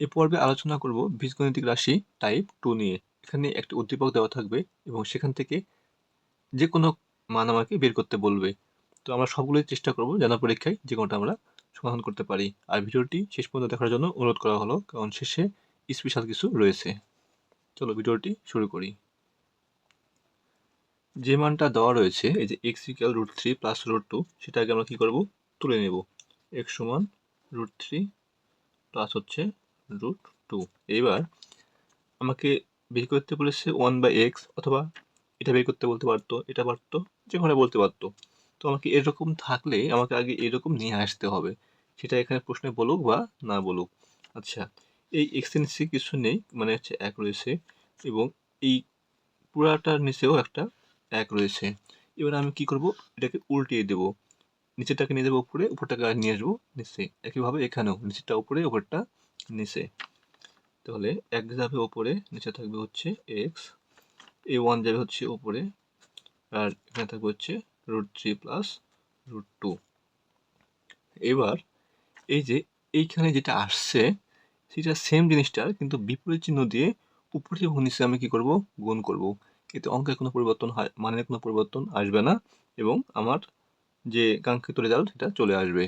এ পর্বে আলোচনা করব বীজগণিতিক রাশি টাইপ 2 নিয়ে। এখানে একটা উদ্দীপক দেওয়া থাকবে এবং সেখান থেকে যে কোনো মান আমাকে বের করতে বলবে। তো আমরা সবগুলোই চেষ্টা করব যেন পরীক্ষায় যে কোনোটা আমরা সমাধান করতে পারি। আর ভিডিওটি শেষ পর্যন্ত দেখার জন্য অনুরোধ করা হলো, কারণ শেষে স্পেশাল কিছু রয়েছে। চলো ভিডিওটি শুরু করি। যে মানটা দেওয়া রয়েছে, এই যে x ইকুয়াল √3 প্লাস √2, সেটাকে আমরা কি করব, তুলে নেব। x সমান √3 প্লাস হচ্ছে √2। এবার আমাকে বের করতে বলেছে 1/x, অথবা এটা বের করতে বলতে পারতো, এটা পারতো, যে কোনো বলতে পারতো। তো আমাকে এরকম থাকলে আমাকে আগে এরকম নিয়ে আসতে হবে, সেটা এখানে প্রশ্নে বলুক বা না বলুক। আচ্ছা, এই x এর নিচে কিছু নেই, মানে হচ্ছে 1 রয়েছে, এবং এই পুরাটার নিচেও একটা 1 রয়েছে। এবার আমি কি করব, এটাকে উল্টিয়ে দেব, নিচেরটাকে নিয়ে যাবো উপরে, উপরটাকে আর নিয়ে আসবো নিচে। একইভাবে এখানেও নিচেরটা উপরে, উপরটা নিচে। তাহলে 1 যাবে ওপরে, নিচে থাকবে হচ্ছে x, এই 1 যাবে হচ্ছে ওপরে, আর এখানে থাকবে হচ্ছে √3 প্লাস √2। এবার এই যে এইখানে যেটা আসছে সেটা সেম জিনিসটার কিন্তু বিপরীত চিহ্ন দিয়ে উপরে এবং নিচে আমি কি করব, গুণ করব। এতে অঙ্কের কোনো পরিবর্তন হয়, মানের কোনো পরিবর্তন আসবে না, এবং আমার যে কাঙ্ক্ষিত রেজাল্ট সেটা চলে আসবে।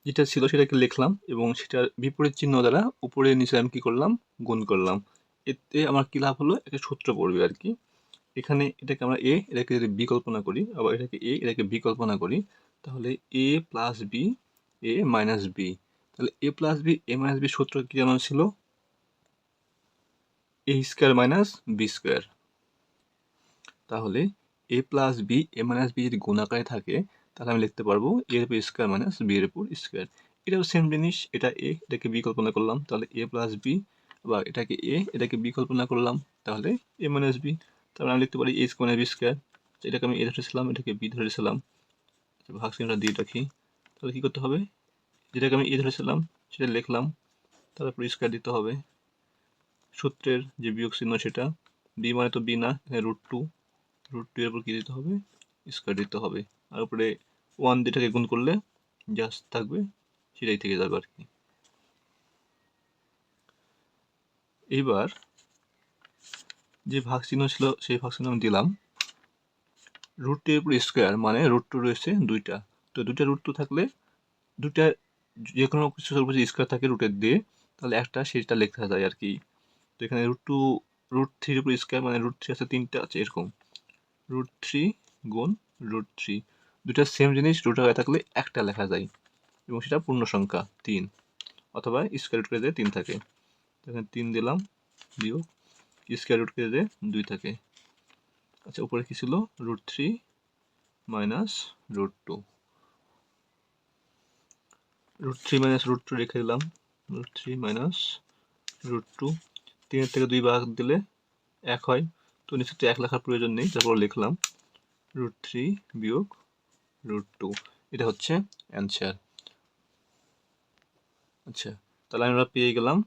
যেটা ছিল সেটাকে লিখলাম, এবং সেটার বিপরীত চিহ্ন দ্বারা উপরে নিচে আমি কি করলাম, গুণ করলাম। এতে আমার কি লাভ হলো, একটা সূত্র পড়বে আর কি। এখানে এটাকে আমরা এ, এটাকে যদি বি কল্পনা করি, আবার এটাকে এ, এটাকে বি কল্পনা করি, তাহলে এ প্লাস বি, এ মাইনাস বি। তাহলে এ প্লাস বি, এ মাইনাস বি সূত্র কি জানা ছিল, এ স্কোয়ার মাইনাস বি স্কোয়ার। তাহলে এ প্লাস বি, এ মাইনাস বি যদি গুণ আকারে থাকে, তাহলে আমি লিখতে পারবো এ এর উপর স্কোয়ার মাইনাস বি এর উপর স্কোয়ার। এটাও সেম জিনিস, এটা এ, এটাকে বি কল্পনা করলাম, তাহলে এ প্লাস বি, আবার এটাকে এ, এটাকে বি কল্পনা করলাম, তাহলে এ মাইনাস বি। তারপরে আমি লিখতে পারি এ স্কোয়ার মাইনাস বি স্কোয়ার। এটাকে আমি এ ধরেছিলাম, এটাকে বি ধরেছিলাম, ভাগ চিহ্নটা দিয়ে রাখি। তাহলে কি করতে হবে, যেটাকে আমি এ ধরেছিলাম সেটা লিখলাম, তারপর স্কোয়ার দিতে হবে। সূত্রের যে বিয়োগ চিহ্ন সেটা, বি মানে তো বি না, এখানে √2, √2 এর উপর কি দিতে হবে, স্কোয়ার দিতে হবে। আর উপরে 1 যেটাকে গুণ করলে জাস্ট থাকবে, সেটাই থেকে যাবে আর কি। এইবার যে ভাগ চিহ্ন ছিল সেই ভাগ চিহ্ন আমি দিলাম। √2 এর উপর স্কোয়ার মানে √2 রয়েছে দুইটা, তো দুইটা √2 থাকলে দুইটা যে কোনো কিছুর উপর যদি স্কোয়ার থাকে রুটের দিয়ে, তাহলে একটা সেটা লেখা যায় আর কি। তো এখানে √2, √3 এর উপর স্কোয়ার মানে √3 আছে, তিনটা আছে এরকম, √3 গুণ √3। দুইটা সেম জিনিস রুট আকারে থাকলে একটা লেখা যায়, এবং সেটা পূর্ণ সংখ্যা 3, অথবা স্কোয়ার রুট করে দিয়ে 3 থাকে। এখানে 3 দিলাম, বিয়োগ স্কোয়ার রুট করে দিয়ে 2 থাকে। আচ্ছা, উপরে কি ছিল, √3 মাইনাস √2, √3 মাইনাস √2 রেখে দিলাম, √3 মাইনাস √2। 3 থেকে 2 ভাগ দিলে 1 হয়, তো নিচে তো 1 লেখার প্রয়োজন নেই, তারপর লিখলাম √3 বিয়োগ √2। এটা হচ্ছে অ্যান্সার। আচ্ছা, তাহলে আমরা পেয়ে গেলাম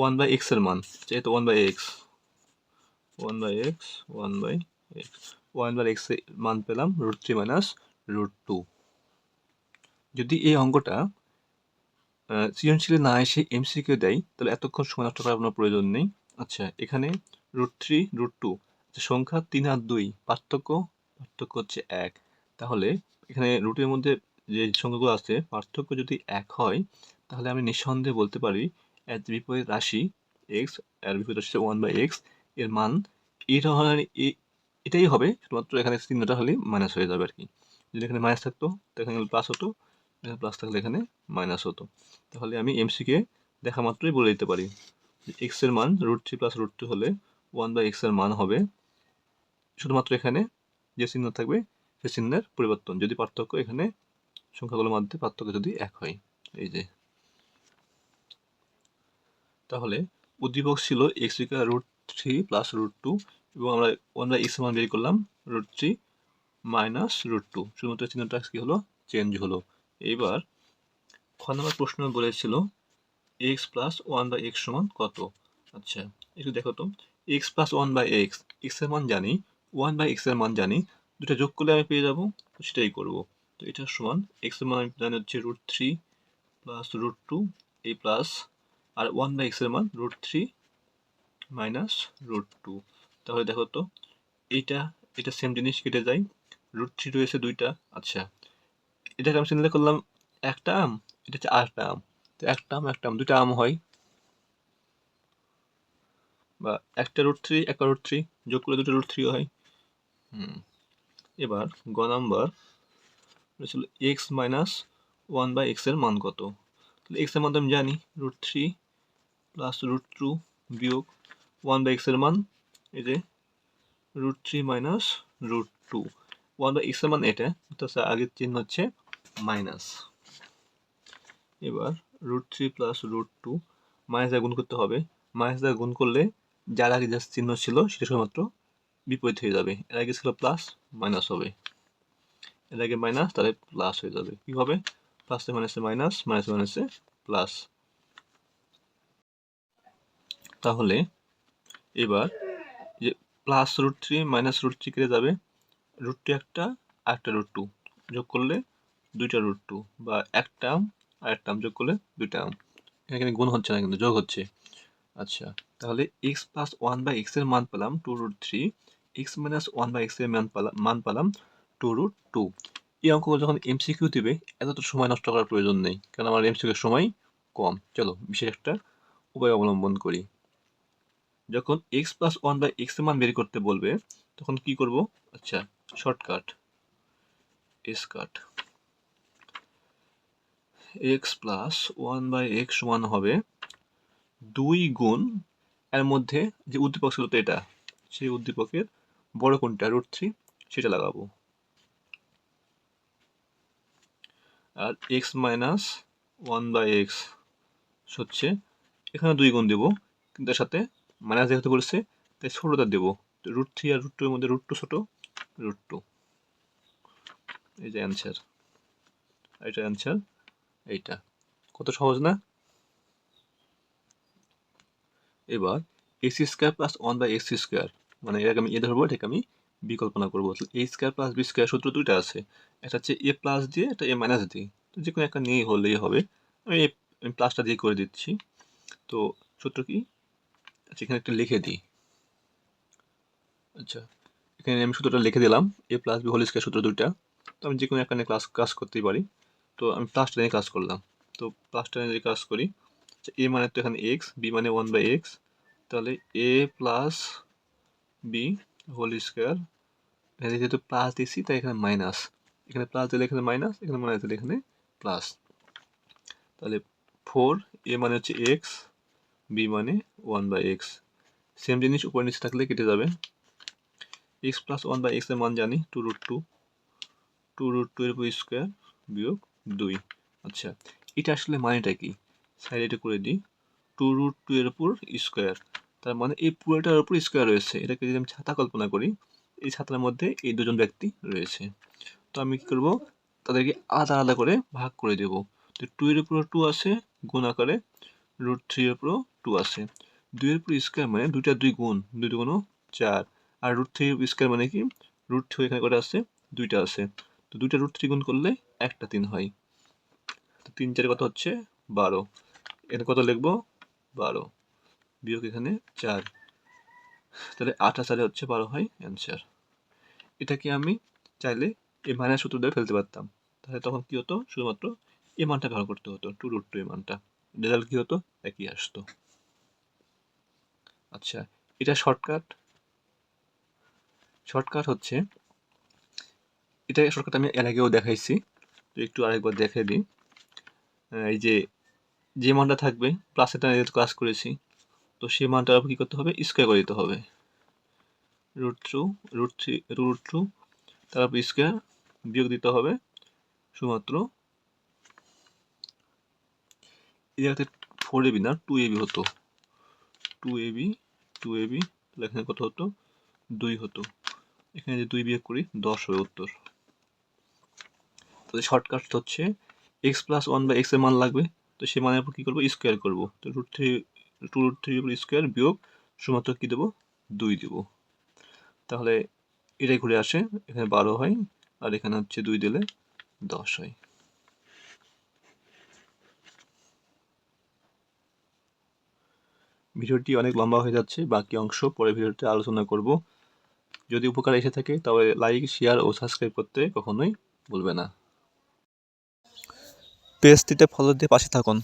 1/x এর মান, যেহেতু 1/x, 1/x, 1/x, 1/x এর মান পেলাম √3 মাইনাস √2। যদি এই অঙ্কটা সৃজনশীলে না এসে এমসিকিউ দেয়, তাহলে এতক্ষণ সময় নষ্ট করার কোনো প্রয়োজন নেই। আচ্ছা, এখানে √3, √2, সংখ্যা 3 আর 2, পার্থক্য হচ্ছে 1। তাহলে এখানে রুটের মধ্যে যে সংখ্যাগুলো আছে পার্থক্য যদি 1 হয়, তাহলে আমি নিঃসন্দেহে বলতে পারি এর বিপরীত রাশি x, এর বিপরীত রাশি 1/x এর মান এটা হয়, এটাই হবে, শুধুমাত্র এখানে চিহ্নটা হলে মাইনাস হয়ে যাবে আর কি। যদি এখানে মাইনাস থাকতো তো এখানে প্লাস হতো, এখানে প্লাস থাকলে এখানে মাইনাস হতো। তাহলে আমি এমসিকে দেখা মাত্রই বলে দিতে পারি যে x এর মান √3 প্লাস √2 হলে 1/x এর মান হবে, শুধুমাত্র এখানে যে চিহ্ন থাকবে সে চিহ্নের পরিবর্তন, যদি পার্থক্য এখানে সংখ্যাগুলোর মধ্যে পার্থক্য যদি 1 হয়। এই যে, তাহলে উদ্দীপক ছিল x ইকুয়াল √3 প্লাস √2, এবং আমরা 1/x এর মান বের করলাম √3 মাইনাস √2, শুধুমাত্র চিহ্নটা কি হলো, চেঞ্জ হলো। এইবার খ নম্বর প্রশ্ন বলেছিল x প্লাস 1/x সমান কত। আচ্ছা, একটু দেখো তো, x প্লাস 1/x, x এর মান জানি, 1/x এর মান জানি, দুটো যোগ করলে আমি পেয়ে যাবো, সেটাই করব। তো এটা সমান এক্স এর মান আমি জানি হচ্ছে √3 প্লাস √2 এই প্লাস আর 1/x এর মান √3 মাইনাস √2। তাহলে দেখো তো এইটা এটা সেম জিনিস কেটে যায়, √3 রয়েছে দুইটা। আচ্ছা, এটাকে আমি চিন্তা করলাম একটা আম, এটা হচ্ছে আরেকটা আম, তো একটা আম দুইটা আম হয়, বা একটা √3 একটা √3 যোগ করে দুটো √3 হয়। এবার গ নাম্বার ছিল এক্স মাইনাস 1/x এর মান কত। তাহলে এক্স এর মান তো আমি জানি √3 প্লাস √2 বিয়োগ 1/x এর মান এই যে √3 মাইনাস √2। 1/x এর মান এটা, তো আগের চিহ্ন হচ্ছে মাইনাস। এবার √3 প্লাস √2 মাইনাস দ্বারা গুণ করতে হবে, মাইনাস দ্বারা গুণ করলে যার আগে যা চিহ্ন ছিল সেটা শুধুমাত্র বিপরীত হয়ে যাবে। এর আগে ছিল প্লাস, মাইনাস হবে, এর আগে মাইনাস তাহলে প্লাস হয়ে যাবে। কি হবে? প্লাসে মাইনাসে মাইনাস, মাইনাসে মাইনাসে প্লাস। তাহলে এবার যে প্লাস √3 মাইনাস √3 কেটে যাবে, √2 একটা আর একটা √2 যোগ করলে দুইটা √2, বা একটা আম আর একটা আম যোগ করলে দুইটা আম। এখানে গুণ হচ্ছে না কিন্তু যোগ হচ্ছে। আচ্ছা, তাহলে x প্লাস 1/x এর মান পেলাম 2√3, x মাইনাস 1/x এর মান পেলাম 2√2। এই অঙ্কগুলো যখন এমসিকিউ দিবে এত তো সময় নষ্ট করার প্রয়োজন নেই, কারণ আমার এমসিকিউ সময় কম। চলো বিশেষ একটা উপায় অবলম্বন করি। যখন x প্লাস 1/x এর মান বের করতে বলবে তখন কি করব? আচ্ছা, শর্টকাট এস কাট, x প্লাস 1/x সমান হবে 2 গুণ এর মধ্যে যে উদ্দীপক ছিল তো এটা, সেই উদ্দীপকের বড় কোনটা √3 সেটা লাগাবো, আর x মাইনাস 1/x হচ্ছে এখানে 2 গুণ দেবো, কিন্তু এর সাথে মাইনাস যেহেতু বলেছে তাই ছোটটা দেবো, √3 আর √2 এর মধ্যে √2 ছোট, √2। এই যে অ্যান্সার, এটা অ্যান্সার এইটা। কত সহজ না? এবার x² প্লাস 1/x², মানে এটাকে আমি এ ধরবো, এটাকে আমি বিকল্পনা করবো। a² প্লাস b² সূত্র দুইটা আছে, একটা হচ্ছে a প্লাস দিয়ে, একটা a মাইনাস দিয়ে, তো যে কোনো একটা নিয়েই হলেই হবে। আমি প্লাসটা দিয়ে করে দিচ্ছি। তো সূত্র কি? আচ্ছা, এখানে একটা লিখে দিই। আচ্ছা, এখানে আমি সূত্রটা লিখে দিলাম, a plus b whole square সূত্র দুইটা। তো আমি যে কোনো একটা নিয়ে কাজ করতেই পারি, তো আমি প্লাসটা নিয়ে কাজ করলাম। তো প্লাসটা নিয়ে কাজ করি, আচ্ছা, a মানে তো এখানে x, b মানে 1/x, তাহলে a plus B whole square, এখানে যেহেতু প্লাস দিছি তাই এখানে মাইনাস, এখানে প্লাস দিলে এখানে মাইনাস, এখানে মাইনাস দিলে এখানে প্লাস। তাহলে 4, এ মানে হচ্ছে এক্স, বি মানে 1/x। সেম জিনিস উপর নিচে থাকলে কেটে যাবে। এক্স প্লাস 1/x এর মান জানি 2√2, 2√2 এর উপর স্কোয়ার বিয়োগ 2। আচ্ছা, এটা আসলে মানেটা কি? সাইডে এটা করে দিই, 2√2 এর উপর স্কোয়ার, তার মানে এই পুরোটার উপর স্কোয়ার রয়েছে। এটাকে যদি আমি ছাতা কল্পনা করি, এই ছাতার মধ্যে এই দুজন ব্যক্তি রয়েছে। তো আমি কি করব? তাদেরকে আলাদা আলাদা করে ভাগ করে দেব। তো 2 এর উপর 2 আছে গুণ আকারে, √3 এর উপর 2 আছে। 2 এর উপর স্কোয়ার মানে দুইটা 2 গুণ, 2 দুগুণ 4, আর √3 স্কোয়ার মানে কি, √3 এখানে কটা আছে? দুইটা আছে। তো দুইটা √3 গুণ করলে একটা 3 হয়। তো 3 4 কত হচ্ছে? 12। এখানে কত লিখবো? 12 বিয়োগ এখানে 4, তাহলে 8 আর 4 হচ্ছে 12 হয় অ্যান্সার। এটাকে আমি চাইলে এই মাইনাস সূত্র দিয়ে ফেলতে পারতাম, তাহলে তখন কি হতো? শুধুমাত্র এই মানটা ব্যবহার করতে হতো, 2√2 এই মানটা, রেজাল্ট কি হতো? একই আসতো। আচ্ছা, এটা শর্টকাট হচ্ছে, এটা শর্টকাট আমি এর আগেও দেখাইছি, তো একটু আরেকবার দেখে দিই। এই যে যে মানটা থাকবে প্লাসের টানে যেহেতু কাজ করেছি, তো সেই মানটার উপর কি করতে হবে? স্কোয়ার করে দিতে হবে, √2 তারপর স্কোয়ার বিয়োগ দিতে হবে শুধুমাত্র, এই জায়গাতে 4ab না 2ab হতো, 2ab, তাহলে এখানে কত হতো? 2 হতো। এখানে যে 2 বিয়োগ করি 10 হবে উত্তর। তাহলে শর্টকাট হচ্ছে x প্লাস 1/x এর মান লাগবে, তো সেই মানের উপর কি করবো? স্কোয়ার করবো। তো √3 উপর স্কোয়ার বিয়োগ শুধুমাত্র কি দেবো? 2 দেবো। তাহলে এটাই ঘুরে আসে, এখানে 12 হয়, আর এখানে হচ্ছে 2 দিলে 10 হয়। ভিডিওটি অনেক লম্বা হয়ে যাচ্ছে, বাকি অংশ পরের ভিডিওতে আলোচনা করব। যদি উপকার এসে থাকে তবে লাইক, শেয়ার ও সাবস্ক্রাইব করতে কখনোই ভুলবে না। পেজটিতে ফলো দিয়ে পাশে থাকুন।